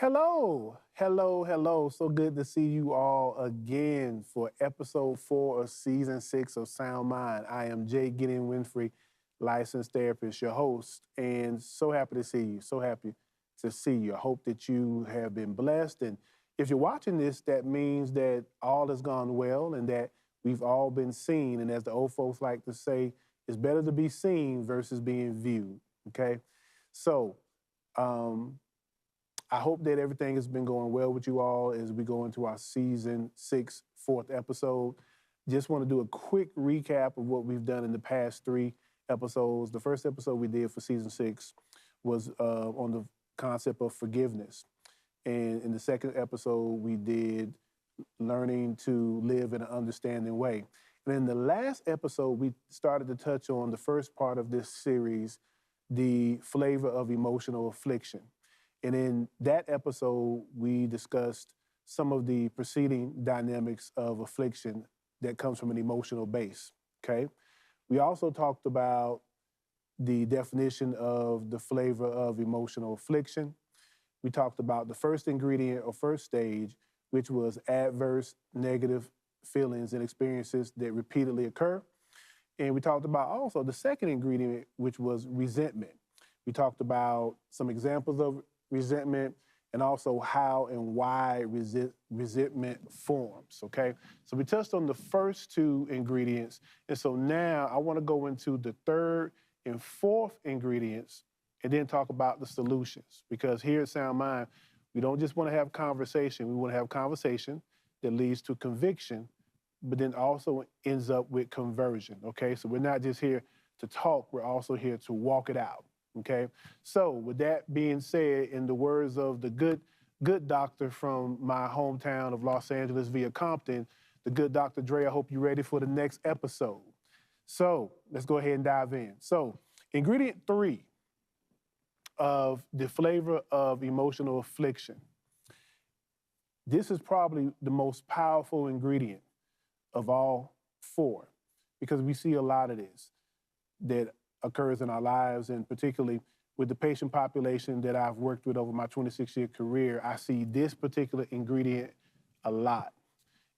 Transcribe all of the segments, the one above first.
Hello, hello, hello. So good to see you all again for episode 4 of season 6 of Sound Mind. I am Jay Gideon Winfrey, licensed therapist, your host, and so happy to see you. So happy to see you. I hope that you have been blessed. And if you're watching this, that means that all has gone well and that we've all been seen. And as the old folks like to say, it's better to be seen versus being viewed. Okay. So, um, I hope that everything has been going well with you all as we go into our season 6, fourth episode. Just want to do a quick recap of what we've done in the past 3 episodes. The first episode we did for season 6 was on the concept of forgiveness. And in the second episode, we did learning to live in an understanding way. And in the last episode, we started to touch on the first part of this series, the flavor of emotional affliction. And in that episode, we discussed some of the preceding dynamics of affliction that comes from an emotional base. Okay. We also talked about the definition of the flavor of emotional affliction. We talked about the first ingredient or first stage, which was adverse negative feelings and experiences that repeatedly occur. And we talked about also the second ingredient, which was resentment. We talked about some examples of resentment and also how and why resentment forms, okay? So we touched on the first 2 ingredients. And so now I want to go into the third and fourth ingredients and then talk about the solutions. Because here at Sound Mind, we don't just want to have conversation. We want to have conversation that leads to conviction, but then also ends up with conversion, okay? So we're not just here to talk, we're also here to walk it out, okay? So with that being said, in the words of the good doctor from my hometown of Los Angeles via Compton, the good Dr. Dre, I hope you're ready for the next episode. So let's go ahead and dive in. So ingredient 3 of the flavor of emotional affliction. This is probably the most powerful ingredient of all 4 because we see a lot of this that occurs in our lives, and particularly with the patient population that I've worked with over my 26-year career, I see this particular ingredient a lot.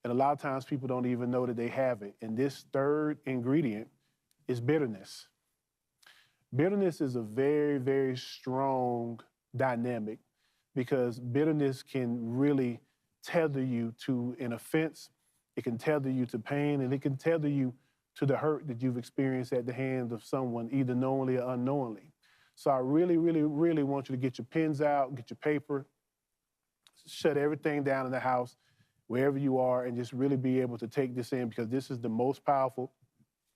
And a lot of times people don't even know that they have it. And this third ingredient is bitterness. Bitterness is a very, very strong dynamic because bitterness can really tether you to an offense, it can tether you to pain, and it can tether you to the hurt that you've experienced at the hands of someone, either knowingly or unknowingly. So I really, really, really want you to get your pens out, get your paper, shut everything down in the house, wherever you are, and just really be able to take this in because this is the most powerful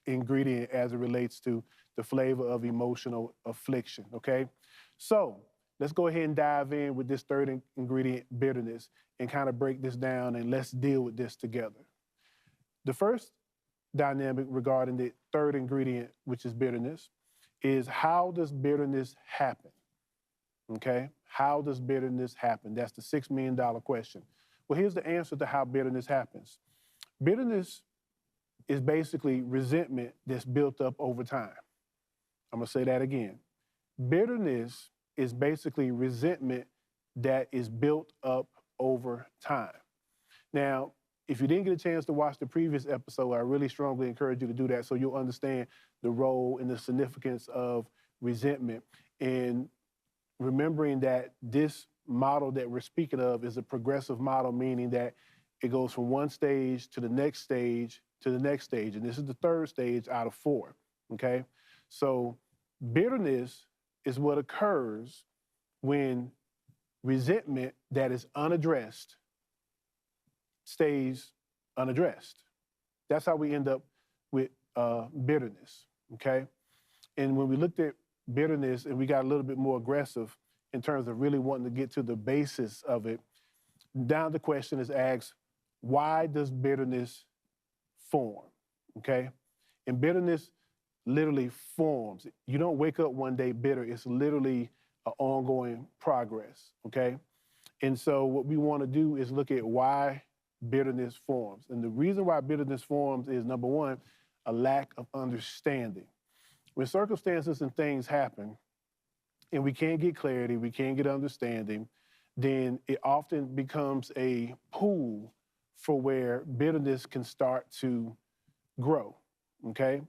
ingredient as it relates to the flavor of emotional affliction, okay? So let's go ahead and dive in with this third ingredient, bitterness, and kind of break this down and let's deal with this together. The first dynamic regarding the third ingredient, which is bitterness, is how does bitterness happen? Okay? How does bitterness happen? That's the $6 million question. Well, here's the answer to how bitterness happens. Bitterness is basically resentment that's built up over time. I'm gonna say that again. Bitterness is basically resentment that is built up over time. Now, if you didn't get a chance to watch the previous episode, I really strongly encourage you to do that so you'll understand the role and the significance of resentment. And remembering that this model that we're speaking of is a progressive model, meaning that it goes from one stage to the next stage to the next stage. And this is the third stage out of 4, okay? So bitterness is what occurs when resentment that is unaddressed stays unaddressed. That's how we end up with bitterness, okay? And when we looked at bitterness and we got a little bit more aggressive in terms of really wanting to get to the basis of it, now the question is asked, why does bitterness form, okay? And bitterness literally forms. You don't wake up one day bitter. It's literally an ongoing progress, okay? And so what we want to do is look at why bitterness forms. And the reason why bitterness forms is, number one, a lack of understanding. When circumstances and things happen and we can't get clarity, we can't get understanding, then it often becomes a pool for where bitterness can start to grow, okay?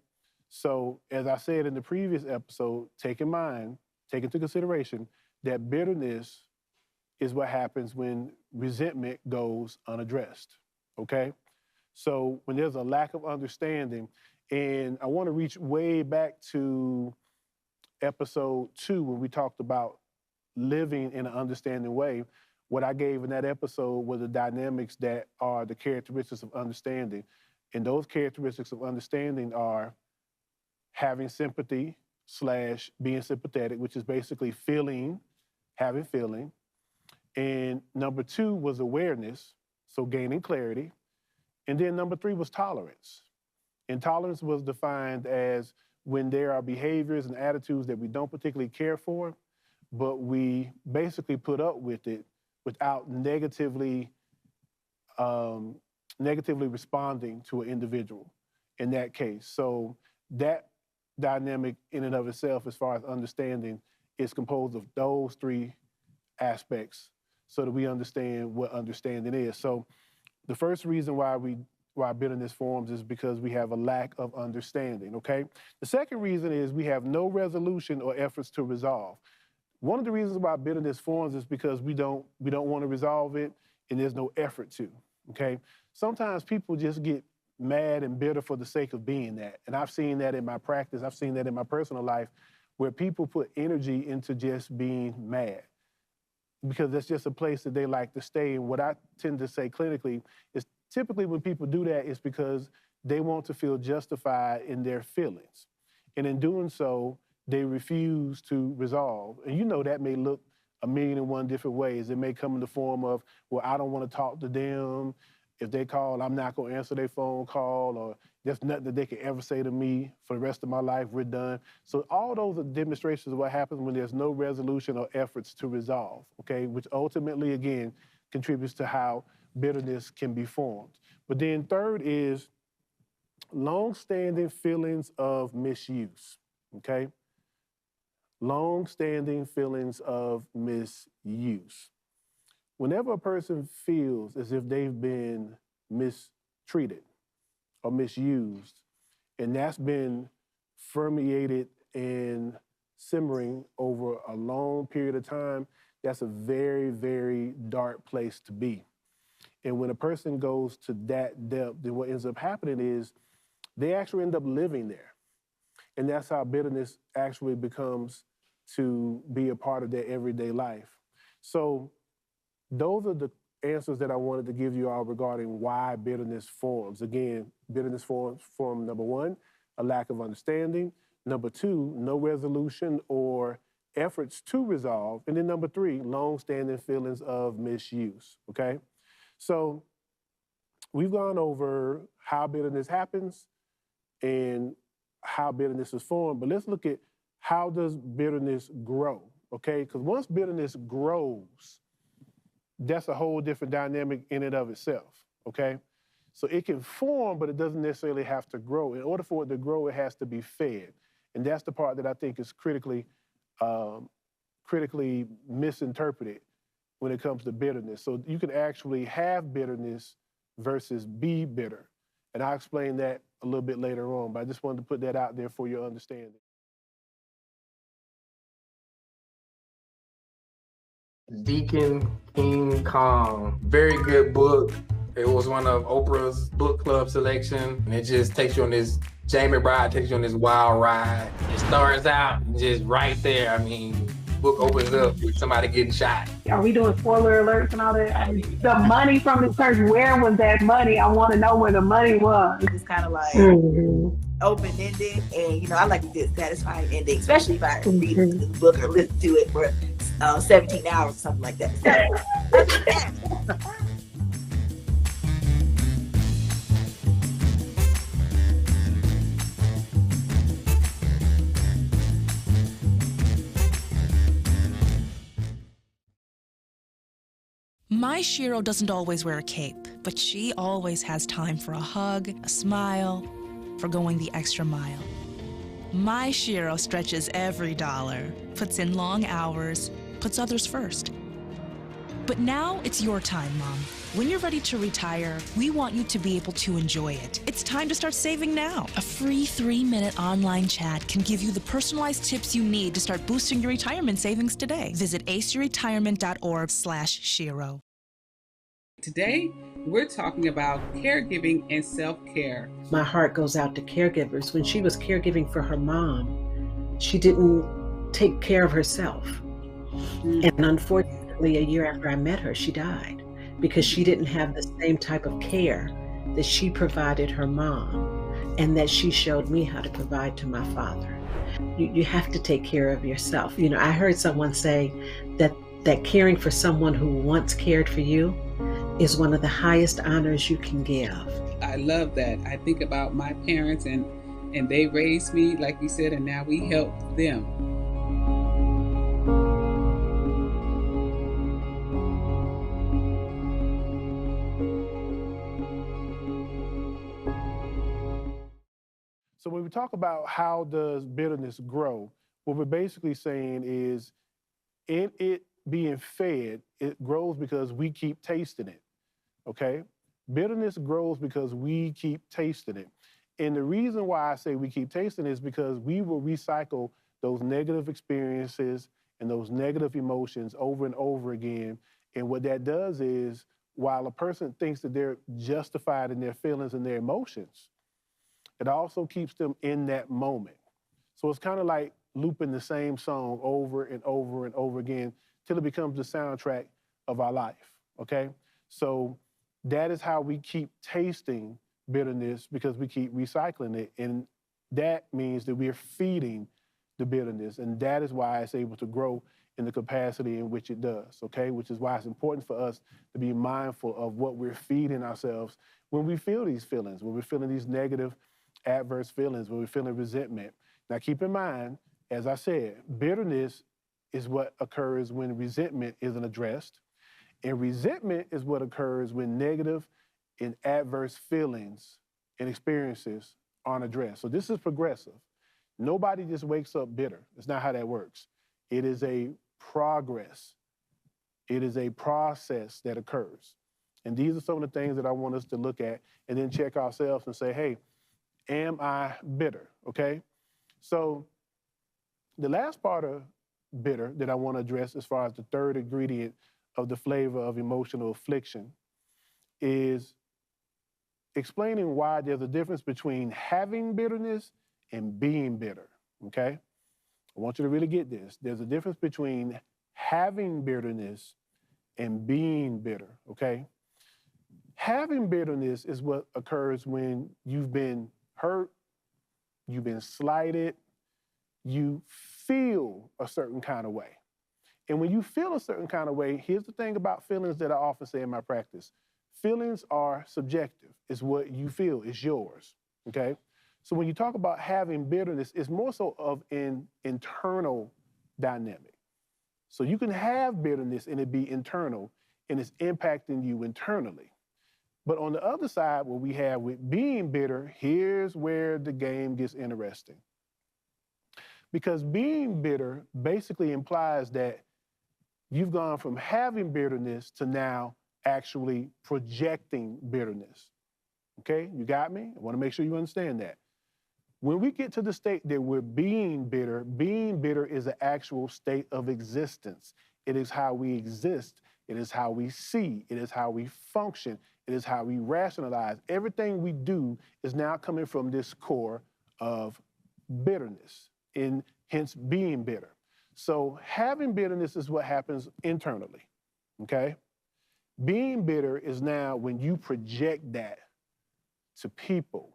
So as I said in the previous episode, take into consideration that bitterness is what happens when resentment goes unaddressed, okay? So when there's a lack of understanding, and I want to reach way back to episode 2 when we talked about living in an understanding way. What I gave in that episode were the dynamics that are the characteristics of understanding. And those characteristics of understanding are having sympathy / being sympathetic, which is basically having feeling. And number 2 was awareness, so gaining clarity. And then number 3 was tolerance. And tolerance was defined as when there are behaviors and attitudes that we don't particularly care for, but we basically put up with it without negatively responding to an individual in that case. So that dynamic in and of itself, as far as understanding, is composed of those 3 aspects so that we understand what understanding is. So the first reason why bitterness forms is because we have a lack of understanding, okay? The second reason is we have no resolution or efforts to resolve. One of the reasons why bitterness forms is because we don't want to resolve it and there's no effort to, okay? Sometimes people just get mad and bitter for the sake of being that. And I've seen that in my practice. I've seen that in my personal life where people put energy into just being mad because that's just a place that they like to stay. And what I tend to say clinically is typically when people do that, it's because they want to feel justified in their feelings. And in doing so, they refuse to resolve. And you know that may look 1,000,001 different ways. It may come in the form of, well, I don't want to talk to them. If they call, I'm not going to answer their phone call, or there's nothing that they can ever say to me for the rest of my life, we're done. So all those are demonstrations of what happens when there's no resolution or efforts to resolve, okay? Which ultimately, again, contributes to how bitterness can be formed. But then third is long-standing feelings of misuse, okay? Long-standing feelings of misuse. Whenever a person feels as if they've been mistreated or misused, and that's been permeated and simmering over a long period of time, that's a very, very dark place to be. And when a person goes to that depth, then what ends up happening is they actually end up living there. And that's how bitterness actually becomes to be a part of their everyday life. So those are the answers that I wanted to give you all regarding why bitterness forms. Again, bitterness forms from number 1, a lack of understanding. Number 2, no resolution or efforts to resolve. And then number 3, long-standing feelings of misuse, okay? So we've gone over how bitterness happens and how bitterness is formed, but let's look at how does bitterness grow, okay? Because once bitterness grows, that's a whole different dynamic in and of itself, okay? So it can form, but it doesn't necessarily have to grow. In order for it to grow, it has to be fed. And that's the part that I think is critically misinterpreted when it comes to bitterness. So you can actually have bitterness versus be bitter. And I'll explain that a little bit later on, but I just wanted to put that out there for your understanding. Deacon King Kong. Very good book. It was one of Oprah's book club selection. And it just takes you on this, Jamie Bride takes you on this wild ride. It starts out just right there. I mean, book opens up with somebody getting shot. Are we doing spoiler alerts and all that? The money from the church, where was that money? I want to know where the money was. It's kind of like open-ended, and I like a good satisfying ending, especially if I read the book or listen to it for 17 hours or something like that. My Shiro doesn't always wear a cape, but she always has time for a hug, a smile, for going the extra mile. My Shiro stretches every dollar, puts in long hours, puts others first. But now it's your time, Mom. When you're ready to retire, we want you to be able to enjoy it. It's time to start saving now. A free 3-minute online chat can give you the personalized tips you need to start boosting your retirement savings today. Visit aceyourretirement.org/Shiro. Today, we're talking about caregiving and self-care. My heart goes out to caregivers. When she was caregiving for her mom, she didn't take care of herself. And unfortunately, a year after I met her, she died because she didn't have the same type of care that she provided her mom and that she showed me how to provide to my father. You have to take care of yourself. You know, I heard someone say that caring for someone who once cared for you is one of the highest honors you can give. I love that. I think about my parents and they raised me, like you said, and now we help them. So when we talk about how does bitterness grow, what we're basically saying is in it being fed, it grows because we keep tasting it, okay? Bitterness grows because we keep tasting it. And the reason why I say we keep tasting it is because we will recycle those negative experiences and those negative emotions over and over again. And what that does is, while a person thinks that they're justified in their feelings and their emotions, it also keeps them in that moment. So it's kind of like looping the same song over and over and over again till it becomes the soundtrack of our life, okay? So that is how we keep tasting bitterness, because we keep recycling it. And that means that we're feeding the bitterness. And that is why it's able to grow in the capacity in which it does, okay? Which is why it's important for us to be mindful of what we're feeding ourselves when we feel these feelings, when we're feeling these negative, adverse feelings, when we're feeling resentment. Now, keep in mind, as I said, bitterness is what occurs when resentment isn't addressed. And resentment is what occurs when negative and adverse feelings and experiences aren't addressed. So this is progressive. Nobody just wakes up bitter. It's not how that works. It is a progress. It is a process that occurs. And these are some of the things that I want us to look at and then check ourselves and say, hey, am I bitter, okay? So the last part of bitter that I want to address, as far as the third ingredient of the flavor of emotional affliction, is explaining why there's a difference between having bitterness and being bitter, okay? I want you to really get this. There's a difference between having bitterness and being bitter, okay? Having bitterness is what occurs when you've been hurt, you've been slighted, you feel a certain kind of way. And when you feel a certain kind of way, here's the thing about feelings that I often say in my practice. Feelings are subjective. It's what you feel, it's yours, okay? So when you talk about having bitterness, it's more so of an internal dynamic. So you can have bitterness and it be internal and it's impacting you internally. But on the other side, what we have with being bitter, here's where the game gets interesting. Because being bitter basically implies that you've gone from having bitterness to now actually projecting bitterness. Okay, you got me? I want to make sure you understand that. When we get to the state that we're being bitter is an actual state of existence. It is how we exist. It is how we see. It is how we function. It is how we rationalize. Everything we do is now coming from this core of bitterness, and hence being bitter. So having bitterness is what happens internally, okay? Being bitter is now when you project that to people.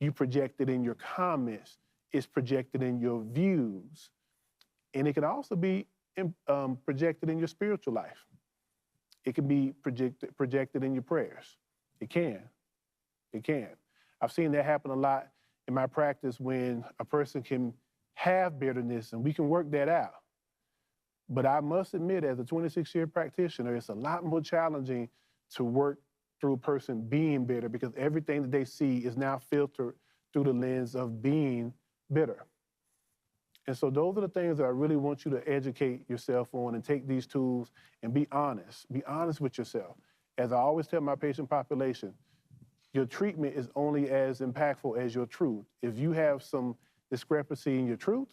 You project it in your comments. It's projected in your views. And it can also be projected in your spiritual life. It can be projected in your prayers. It can. It can. I've seen that happen a lot in my practice when a person can have bitterness and we can work that out. But I must admit, as a 26-year practitioner, it's a lot more challenging to work through a person being bitter, because everything that they see is now filtered through the lens of being bitter. And so those are the things that I really want you to educate yourself on and take these tools and be honest. Be honest with yourself. As I always tell my patient population, your treatment is only as impactful as your truth. If you have some discrepancy in your truth,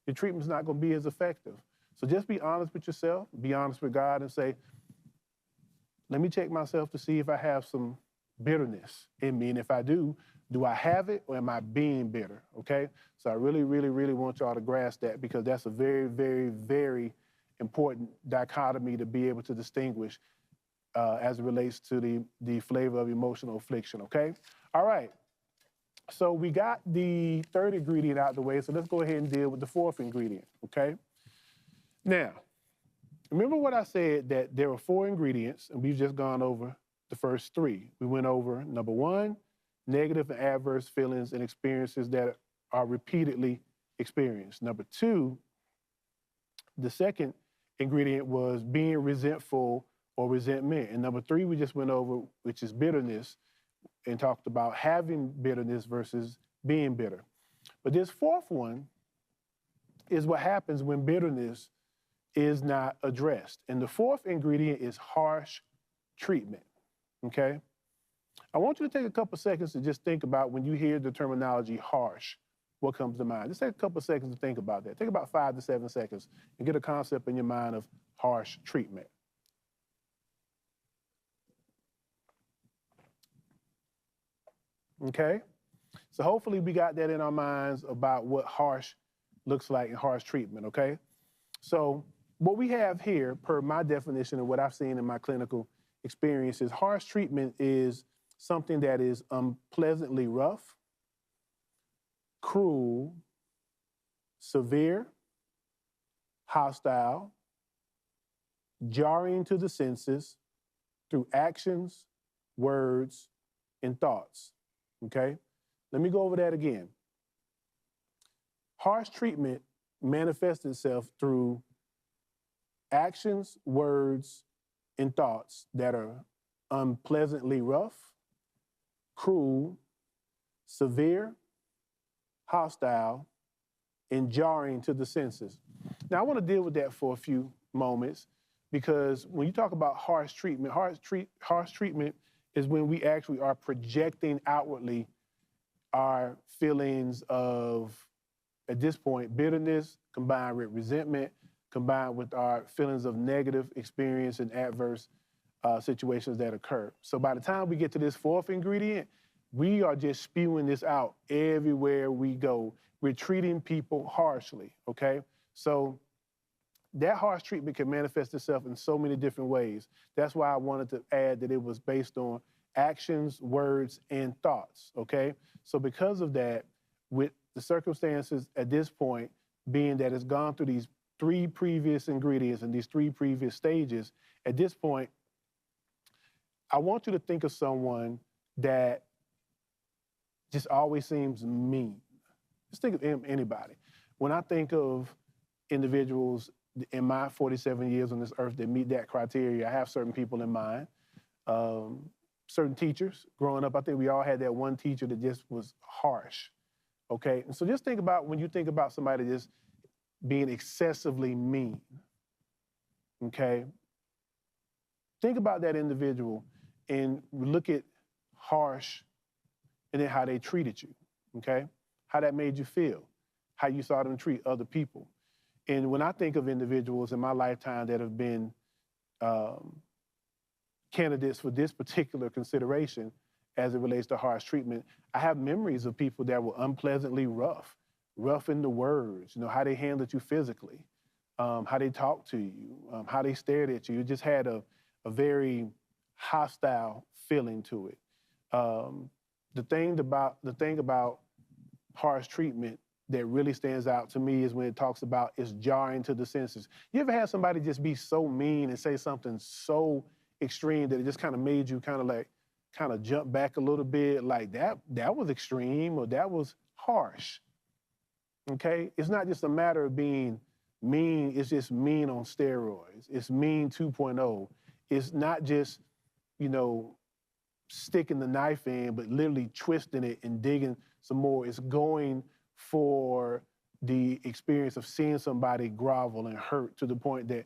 your treatment's not going to be as effective. So just be honest with yourself, be honest with God, and say, let me check myself to see if I have some bitterness in me. And if I do I have it or am I being bitter? Okay? So I really, really, really want y'all to grasp that, because that's a very, very, very important dichotomy to be able to distinguish as it relates to the flavor of emotional affliction. Okay? All right. So we got the third ingredient out of the way, so let's go ahead and deal with the fourth ingredient. Okay? Now, remember what I said, that there were 4 ingredients, and we've just gone over the first 3. We went over number 1, negative and adverse feelings and experiences that are repeatedly experienced. Number 2, the second ingredient was being resentful or resentment. And number 3, we just went over, which is bitterness, and talked about having bitterness versus being bitter. But this fourth one is what happens when bitterness is not addressed. And the fourth ingredient is harsh treatment, okay? I want you to take a couple seconds to just think about, when you hear the terminology harsh, what comes to mind. Just take a couple seconds to think about that. Take about 5 to 7 seconds and get a concept in your mind of harsh treatment. Okay? So hopefully we got that in our minds about what harsh looks like and harsh treatment, okay? So what we have here, per my definition of what I've seen in my clinical experiences, harsh treatment is something that is unpleasantly rough, cruel, severe, hostile, jarring to the senses through actions, words, and thoughts, okay? Let me go over that again. Harsh treatment manifests itself through actions, words, and thoughts that are unpleasantly rough, cruel, severe, hostile, and jarring to the senses. Now, I want to deal with that for a few moments, because when you talk about harsh treatment is when we actually are projecting outwardly our feelings of, at this point, bitterness combined with resentment, combined with our feelings of negative experience and adverse situations that occur. So by the time we get to this fourth ingredient, we are just spewing this out everywhere we go. We're treating people harshly, okay? So that harsh treatment can manifest itself in so many different ways. That's why I wanted to add that it was based on actions, words, and thoughts, okay? So because of that, with the circumstances at this point being that it's gone through these 3 previous ingredients and these 3 previous stages, at this point, I want you to think of someone that just always seems mean. Just think of anybody. When I think of individuals in my 47 years on this earth that meet that criteria, I have certain people in mind. Certain teachers growing up, I think we all had that one teacher that just was harsh, okay? And so just think about, when you think about somebody just being excessively mean, okay? Think about that individual and look at harsh and then how they treated you, okay? How that made you feel, how you saw them treat other people. And when I think of individuals in my lifetime that have been candidates for this particular consideration as it relates to harsh treatment, I have memories of people that were unpleasantly rough in the words, you know, how they handled you physically, how they talked to you, how they stared at you. It just had a very hostile feeling to it. The thing about harsh treatment that really stands out to me is when it talks about it's jarring to the senses. You ever had somebody just be so mean and say something so extreme that it just kind of made you kind of jump back a little bit, like that was extreme or that was harsh, okay? It's not just a matter of being mean, it's just mean on steroids. It's mean 2.0. It's not just, you know, sticking the knife in, but literally twisting it and digging some more. It's going for the experience of seeing somebody grovel and hurt to the point that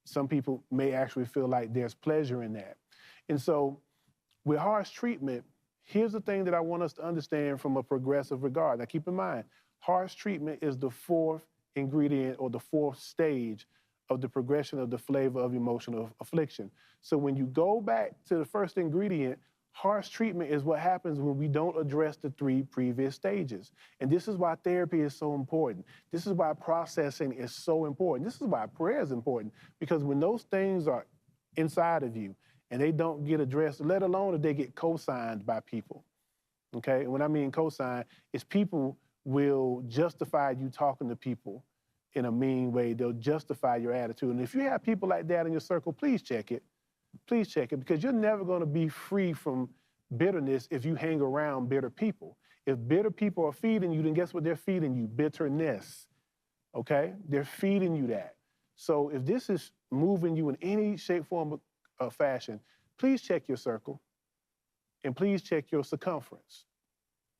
some people may actually feel like there's pleasure in that. And so with harsh treatment, here's the thing that I want us to understand from a progressive regard. Now keep in mind, harsh treatment is the fourth ingredient or the fourth stage of the progression of the flavor of emotional affliction. So when you go back to the first ingredient, harsh treatment is what happens when we don't address the three previous stages. And this is why therapy is so important. This is why processing is so important. This is why prayer is important, because when those things are inside of you and they don't get addressed, let alone if they get co-signed by people, okay? And when I mean co-sign, it's people will justify you talking to people in a mean way. They'll justify your attitude. And if you have people like that in your circle, please check it. Please check it, because you're never going to be free from bitterness if you hang around bitter people. If bitter people are feeding you, then guess what they're feeding you? Bitterness, okay? They're feeding you that. So if this is moving you in any shape, form, or fashion, please check your circle and please check your circumference,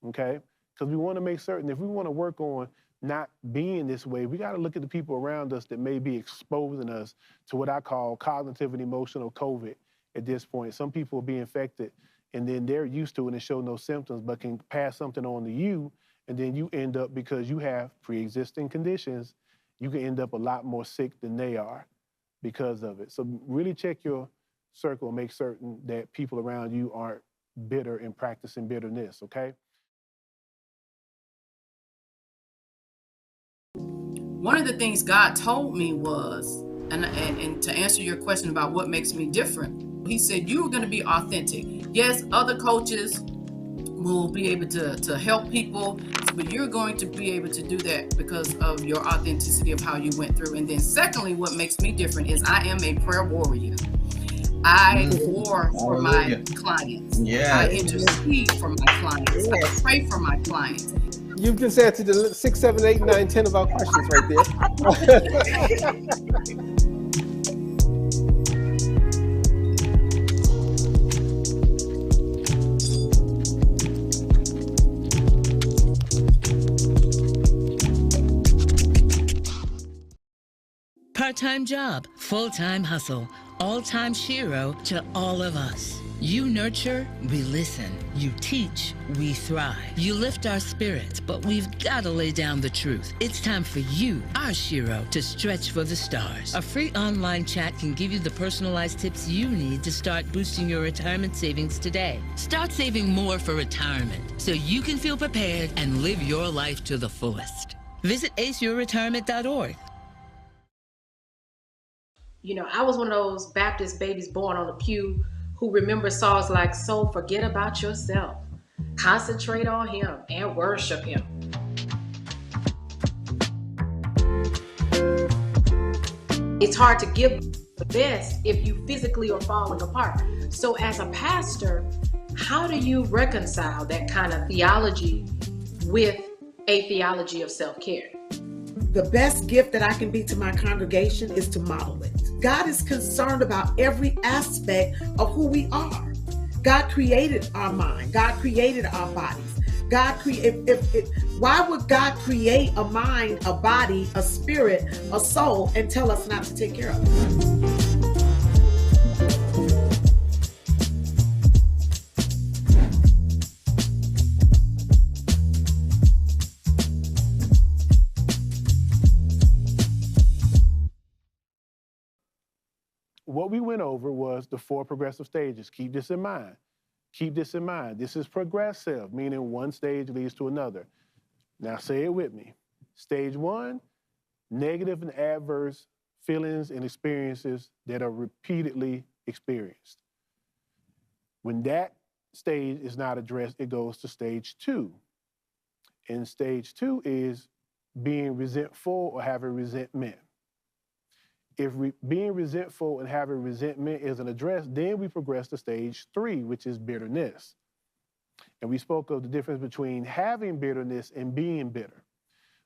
okay? Because we want to make certain if we want to work on not being this way, we got to look at the people around us that may be exposing us to what I call cognitive and emotional COVID at this point. Some people will be infected and then they're used to it and show no symptoms, but can pass something on to you. And then you end up, because you have pre-existing conditions, you can end up a lot more sick than they are because of it. So really check your circle and make certain that people around you aren't bitter and practicing bitterness, okay? One of the things God told me was, and to answer your question about what makes me different, he said, you're going to be authentic. Yes, other coaches will be able to help people, but you're going to be able to do that because of your authenticity of how you went through. And then secondly, what makes me different is I am a prayer warrior. I war for my clients. Yeah. I intercede for my clients. Yes. I pray for my clients. You've just answered the 6, 7, 8, 9, 10 of our questions right there. Part-time job, full-time hustle, all-time Shiro to all of us. You nurture, we listen. You teach, we thrive. You lift our spirits, but we've got to lay down the truth. It's time for you, our Shiro, to stretch for the stars. A free online chat can give you the personalized tips you need to start boosting your retirement savings today. Start saving more for retirement so you can feel prepared and live your life to the fullest. Visit aceyourretirement.org. You know, I was one of those Baptist babies born on the pew who remember songs like, so forget about yourself, concentrate on him and worship him. It's hard to give the best if you physically are falling apart. So as a pastor, how do you reconcile that kind of theology with a theology of self-care? The best gift that I can be to my congregation is to model it. God is concerned about every aspect of who we are. God created our mind. God created our bodies. Why would God create a mind, a body, a spirit, a soul, and tell us not to take care of it? What we went over was the 4 progressive stages. Keep this in mind. Keep this in mind. This is progressive, meaning one stage leads to another. Now say it with me. Stage 1, negative and adverse feelings and experiences that are repeatedly experienced. When that stage is not addressed, it goes to stage 2. And stage 2 is being resentful or having resentment. If being resentful and having resentment isn't addressed, then we progress to stage 3, which is bitterness. And we spoke of the difference between having bitterness and being bitter.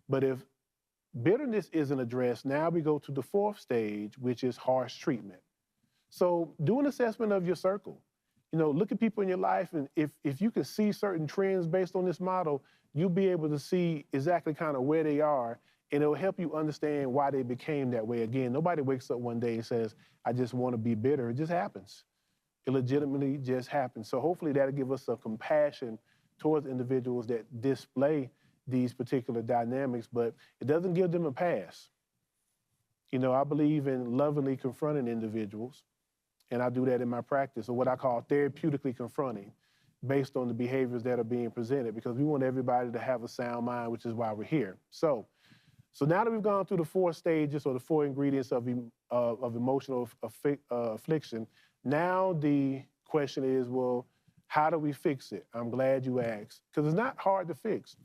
But if bitterness isn't addressed, now we go to the 4th stage, which is harsh treatment. So do an assessment of your circle. You know, look at people in your life, and if you can see certain trends based on this model, you'll be able to see exactly kind of where they are And it'll help you understand why they became that way. Again, nobody wakes up one day and says, I just want to be bitter. It just happens. It legitimately just happens. So hopefully that'll give us some compassion towards individuals that display these particular dynamics, but it doesn't give them a pass. You know, I believe in lovingly confronting individuals, and I do that in my practice, or what I call therapeutically confronting, based on the behaviors that are being presented, because we want everybody to have a sound mind, which is why we're here. So now that we've gone through the 4 stages or the 4 ingredients of emotional affliction, now the question is, well, how do we fix it? I'm glad you asked, because it's not hard to fix.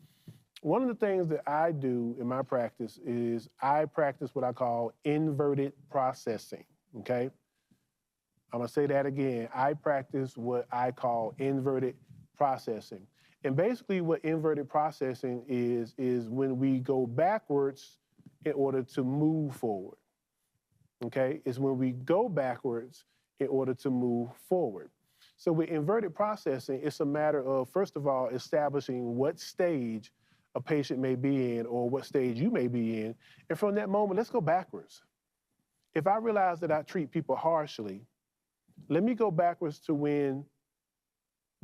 One of the things that I do in my practice is I practice what I call inverted processing, okay? I'm gonna say that again. I practice what I call inverted processing. And basically what inverted processing is when we go backwards in order to move forward, okay? It's when we go backwards in order to move forward. So with inverted processing, it's a matter of, first of all, establishing what stage a patient may be in or what stage you may be in. And from that moment, let's go backwards. If I realize that I treat people harshly, let me go backwards to when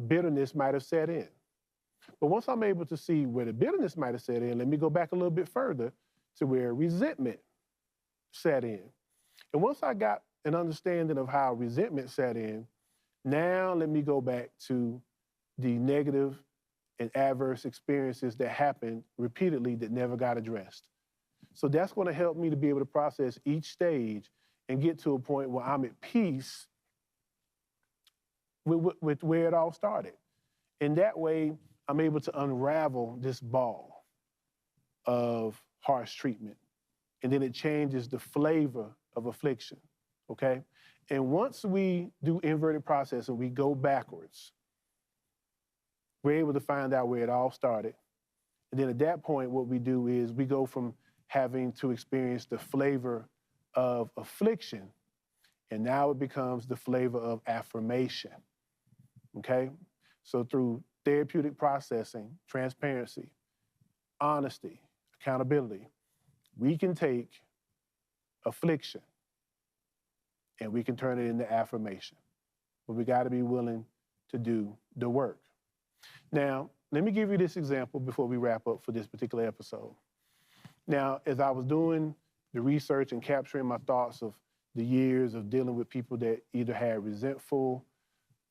bitterness might have set in. But once I'm able to see where the bitterness might have set in, let me go back a little bit further to where resentment set in. And once I got an understanding of how resentment set in, now let me go back to the negative and adverse experiences that happened repeatedly that never got addressed. So that's going to help me to be able to process each stage and get to a point where I'm at peace with where it all started. And that way, I'm able to unravel this ball of harsh treatment. And then it changes the flavor of affliction, okay? And once we do inverted processing, we go backwards, we're able to find out where it all started. And then at that point, what we do is we go from having to experience the flavor of affliction, and now it becomes the flavor of affirmation, okay? So through therapeutic processing, transparency, honesty, accountability, we can take affliction and we can turn it into affirmation. But we gotta be willing to do the work. Now, let me give you this example before we wrap up for this particular episode. Now, as I was doing the research and capturing my thoughts of the years of dealing with people that either had resentful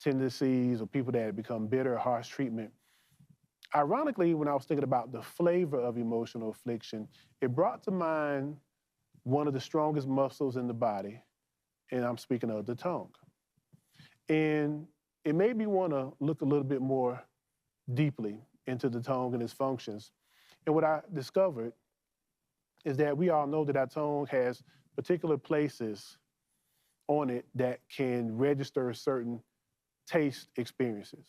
tendencies or people that had become bitter or harsh treatment, ironically, when I was thinking about the flavor of emotional affliction, it brought to mind one of the strongest muscles in the body, and I'm speaking of the tongue. And it made me want to look a little bit more deeply into the tongue and its functions. And what I discovered is that we all know that our tongue has particular places on it that can register certain taste experiences.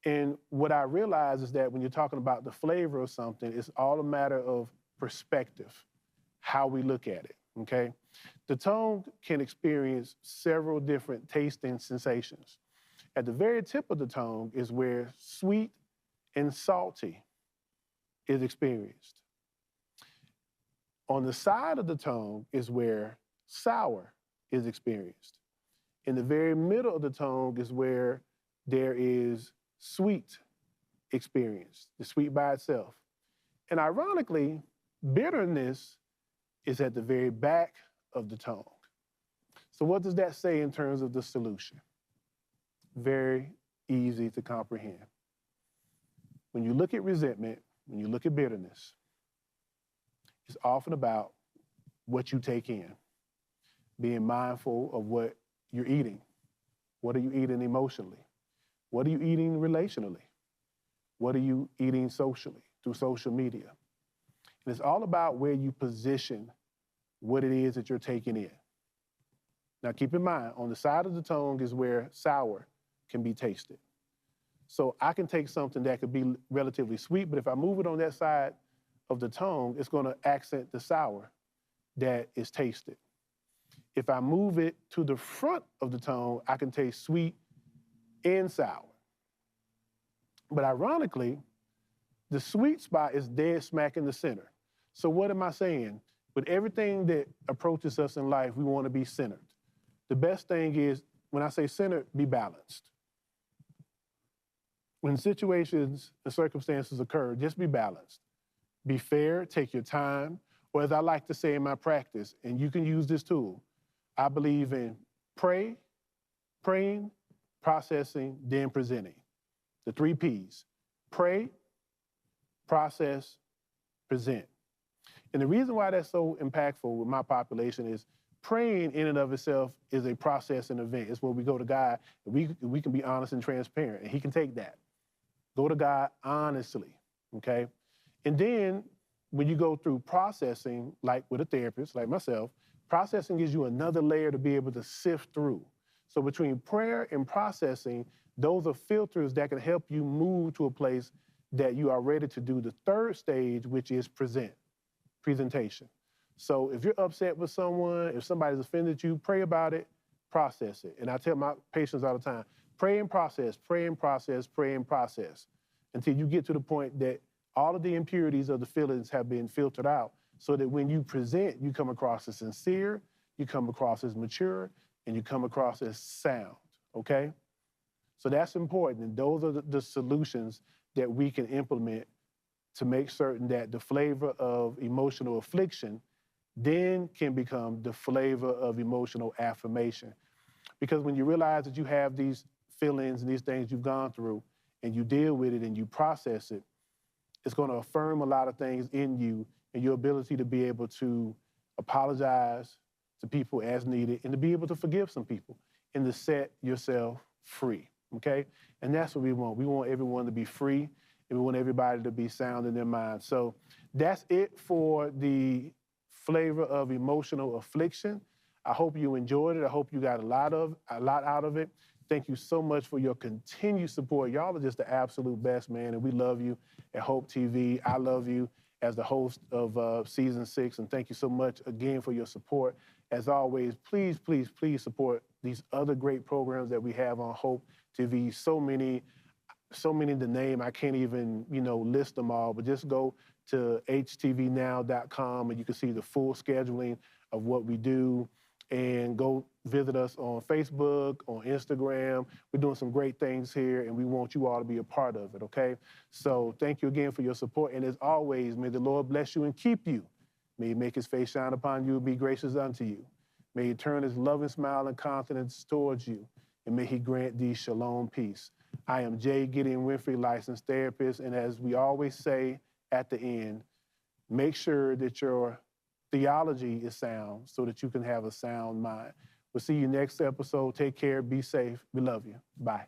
And what I realized is that when you're talking about the flavor of something, it's all a matter of perspective, how we look at it, okay? The tongue can experience several different tasting sensations. At the very tip of the tongue is where sweet and salty is experienced. On the side of the tongue is where sour is experienced. In the very middle of the tongue is where there is sweet experienced, the sweet by itself. And ironically, bitterness is at the very back of the tongue. So what does that say in terms of the solution? Very easy to comprehend. When you look at resentment, when you look at bitterness, it's often about what you take in, being mindful of what you're eating. What are you eating emotionally? What are you eating relationally? What are you eating socially, through social media? And it's all about where you position what it is that you're taking in. Now keep in mind, on the side of the tongue is where sour can be tasted. So I can take something that could be relatively sweet, but if I move it on that side of the tongue, it's gonna accent the sour that is tasted. If I move it to the front of the tongue, I can taste sweet and sour. But ironically, the sweet spot is dead smack in the center. So what am I saying? With everything that approaches us in life, we want to be centered. The best thing is, when I say centered, be balanced. When situations and circumstances occur, just be balanced. Be fair, take your time, or as I like to say in my practice, and you can use this tool, I believe in praying, processing, then presenting. The 3 Ps: pray, process, present. And the reason why that's so impactful with my population is praying in and of itself is a process and event. It's where we go to God, and we can be honest and transparent, and he can take that. Go to God honestly, okay? And then when you go through processing, like with a therapist, like myself, processing gives you another layer to be able to sift through. So between prayer and processing, those are filters that can help you move to a place that you are ready to do the 3rd stage, which is presentation. So if you're upset with someone, if somebody's offended you, pray about it, process it. And I tell my patients all the time, pray and process, pray and process, pray and process, until you get to the point that all of the impurities of the feelings have been filtered out, so that when you present, you come across as sincere, you come across as mature, and you come across as sound, okay? So that's important, and those are the solutions that we can implement to make certain that the flavor of emotional affliction then can become the flavor of emotional affirmation. Because when you realize that you have these feelings and these things you've gone through, and you deal with it and you process it, it's going to affirm a lot of things in you and your ability to be able to apologize to people as needed and to be able to forgive some people and to set yourself free, okay? And that's what we want. We want everyone to be free, and we want everybody to be sound in their mind. So that's it for the flavor of emotional affliction. I hope you enjoyed it. I hope you got a lot out of it. Thank you so much for your continued support. Y'all are just the absolute best, man, and we love you at Hope TV. I love you as the host of Season 6, and thank you so much again for your support. As always, please, please, please support these other great programs that we have on Hope TV. So many to name, I can't even, list them all, but just go to htvnow.com and you can see the full scheduling of what we do. And go visit us on Facebook, on Instagram. We're doing some great things here, and we want you all to be a part of it, okay? So thank you again for your support. And as always, may the Lord bless you and keep you. May he make his face shine upon you and be gracious unto you. May he turn his loving smile and countenance towards you, and may he grant thee shalom peace. I am J. Gideon Winfrey, licensed therapist, and as we always say at the end, make sure that your theology is sound so that you can have a sound mind. We'll see you next episode. Take care. Be safe. We love you. Bye.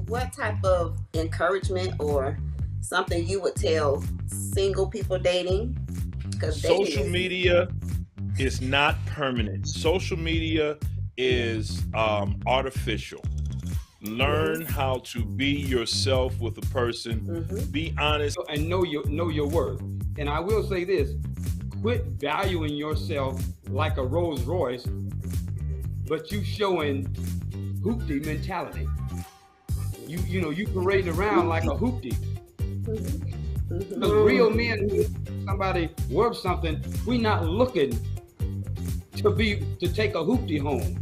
What type of encouragement or something you would tell single people dating? Because social media is not permanent. Social media is artificial. Learn how to be yourself with a person. Be honest and know your worth. And I will say this: quit valuing yourself like a Rolls Royce, but you showing hoopty mentality. You parading around like a hoopty. Because real men, somebody worth something, we not looking to take a hoopty home.